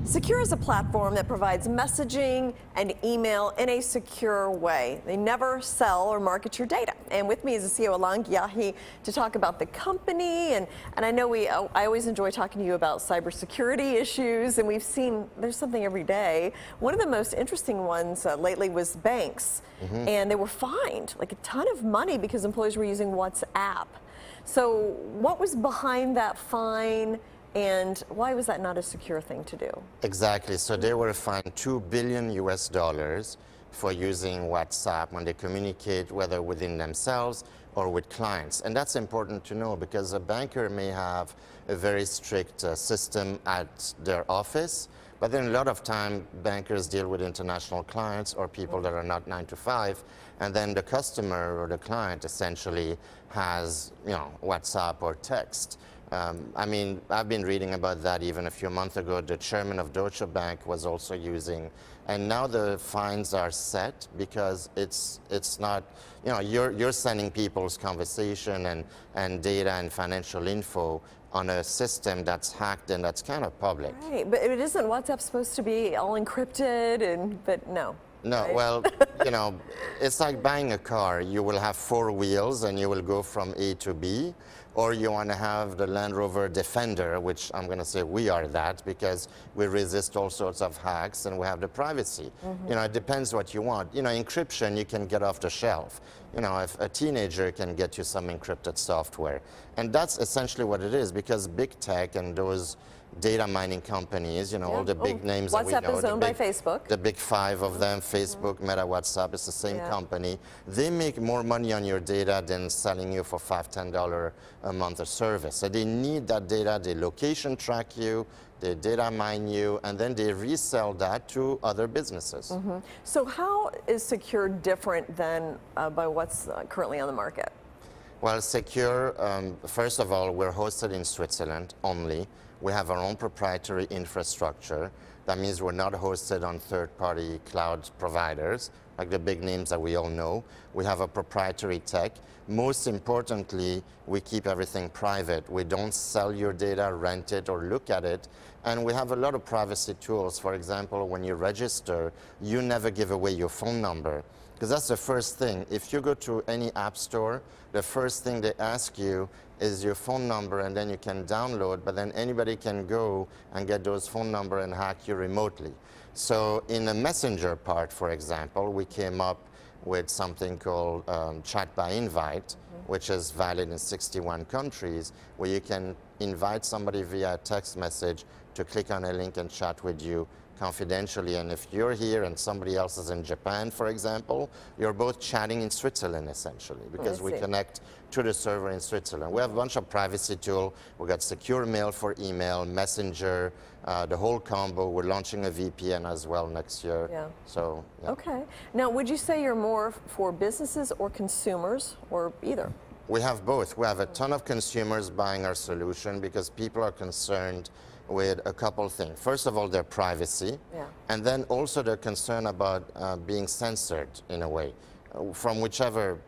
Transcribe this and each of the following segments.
Secure is a platform that provides messaging and email in a secure way. They never sell or market your data. And with me is the CEO, Alon Gyahi, to talk about the company. And I know I always enjoy talking to you about cybersecurity issues, and we've seen there's something every day. One of the most interesting ones lately was banks, and they were fined like a ton of money because employees were using WhatsApp. So what was behind that fine? And why was that not a secure thing to do? Exactly. So they were fined $2 billion for using WhatsApp when they communicate, whether within themselves or with clients. And that's important to know because a banker may have a very strict system at their office, but then a lot of time bankers deal with international clients or people that are not 9 to 5, and then the customer or the client essentially has, WhatsApp or text. I mean, I've been reading about that even a few months ago. The chairman of Deutsche Bank was also using, and now the fines are set because it's not, you're sending people's conversation and data and financial info on a system that's hacked and that's kind of public. Right, but it isn't WhatsApp supposed to be all encrypted, but no. No, right? Well, it's like buying a car. You will have 4 wheels and you will go from A to B, or you want to have the Land Rover Defender, which I'm going to say we are that because we resist all sorts of hacks and we have the privacy. It depends what you want. Encryption you can get off the shelf. If a teenager can get you some encrypted software. And that's essentially what it is because big tech and those data mining companies, all the big names that we know. WhatsApp is owned by Facebook. The big 5 of them, Facebook, Meta, WhatsApp, it's the same company. They make more money on your data than selling you for $5, $10 a month of service. So they need that data, they location track you, they data mine you, and then they resell that to other businesses. So how is Secure different than by what's currently on the market? Well, Secure, first of all, we're hosted in Switzerland only. We have our own proprietary infrastructure. That means we're not hosted on third-party cloud providers, like the big names that we all know. We have a proprietary tech. Most importantly, we keep everything private. We don't sell your data, rent it, or look at it. And we have a lot of privacy tools. For example, when you register, you never give away your phone number. Because that's the first thing. If you go to any app store, the first thing they ask you is your phone number, and then you can download, but then anybody can go and get those phone number and hack you remotely. So in the messenger part, for example, we came up with something called Chat by Invite, which is valid in 61 countries, where you can invite somebody via a text message to click on a link and chat with you confidentially. And if you're here and somebody else is in Japan, for example, you're both chatting in Switzerland, essentially, because we connect to the server in Switzerland. We have a bunch of privacy tools. We got secure mail for email, messenger, the whole combo. We're launching a VPN as well next year. So, Okay. Now, would you say you're more for businesses or consumers, or either? We have both. We have a ton of consumers buying our solution because people are concerned with a couple things. First of all, their privacy, and then also they're concerned about being censored in a way. From whichever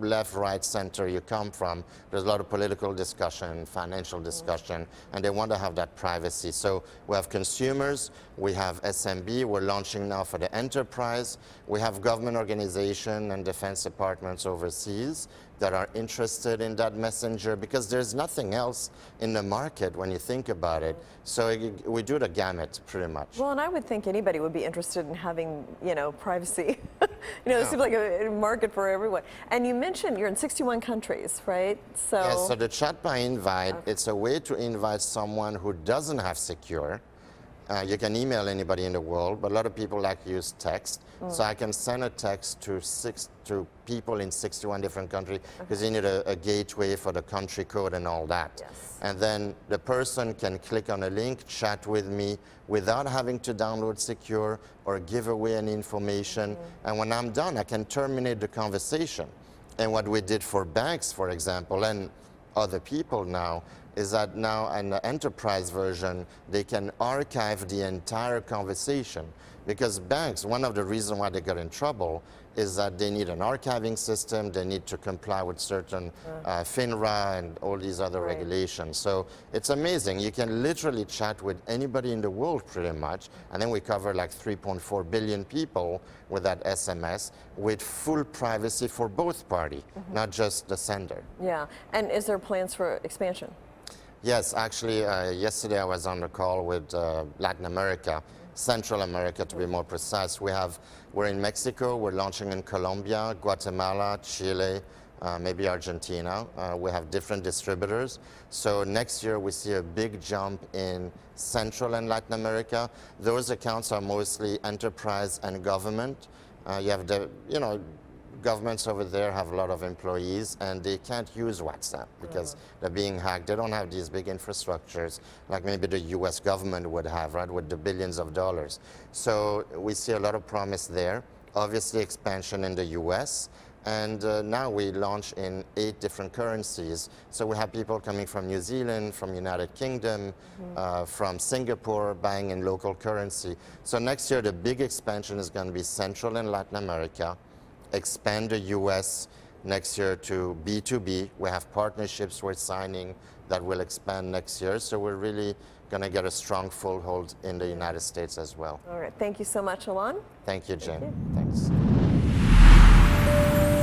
left, right, center you come from, there's a lot of political discussion, financial discussion, and they want to have that privacy. So we have consumers, we have SMB, we're launching now for the enterprise, we have government organization and defense departments overseas that are interested in that messenger because there's nothing else in the market when you think about it. So we do the gamut pretty much. Well, and I would think anybody would be interested in having, privacy. It seems like a market for everyone. And you mentioned you're in 61 countries, right? So yes, so the Chat by Invite, it's a way to invite someone who doesn't have Secure. You can email anybody in the world, but a lot of people like to use text. So I can send a text to people in 61 different countries because you need a gateway for the country code and all that. And then the person can click on a link, chat with me without having to download Secure or give away any information. And when I'm done, I can terminate the conversation. And what we did for banks, for example, and other people now, is that now in the enterprise version, they can archive the entire conversation. Because banks, one of the reasons why they got in trouble is that they need an archiving system, they need to comply with certain FINRA and all these other regulations. So it's amazing. You can literally chat with anybody in the world pretty much, and then we cover like 3.4 billion people with that SMS with full privacy for both parties, not just the sender. Yeah, and is there plans for expansion? Yes, actually, yesterday I was on the call with Latin America, Central America to be more precise. We're in Mexico, we're launching in Colombia, Guatemala, Chile, maybe Argentina. We have different distributors. So next year we see a big jump in Central and Latin America. Those accounts are mostly enterprise and government. You have the, governments over there have a lot of employees and they can't use WhatsApp because they're being hacked. They don't have these big infrastructures like maybe the US government would have, right, with the billions of dollars. So we see a lot of promise there. Obviously expansion in the US. And now we launch in 8 different currencies. So we have people coming from New Zealand, from United Kingdom, from Singapore, buying in local currency. So next year the big expansion is going to be Central and Latin America. Expand the US next year to B2B. We have partnerships we're signing that will expand next year. So we're really going to get a strong foothold in the United States as well. All right. Thank you so much, Alon. Thank you, Jen. Thank you. Thanks.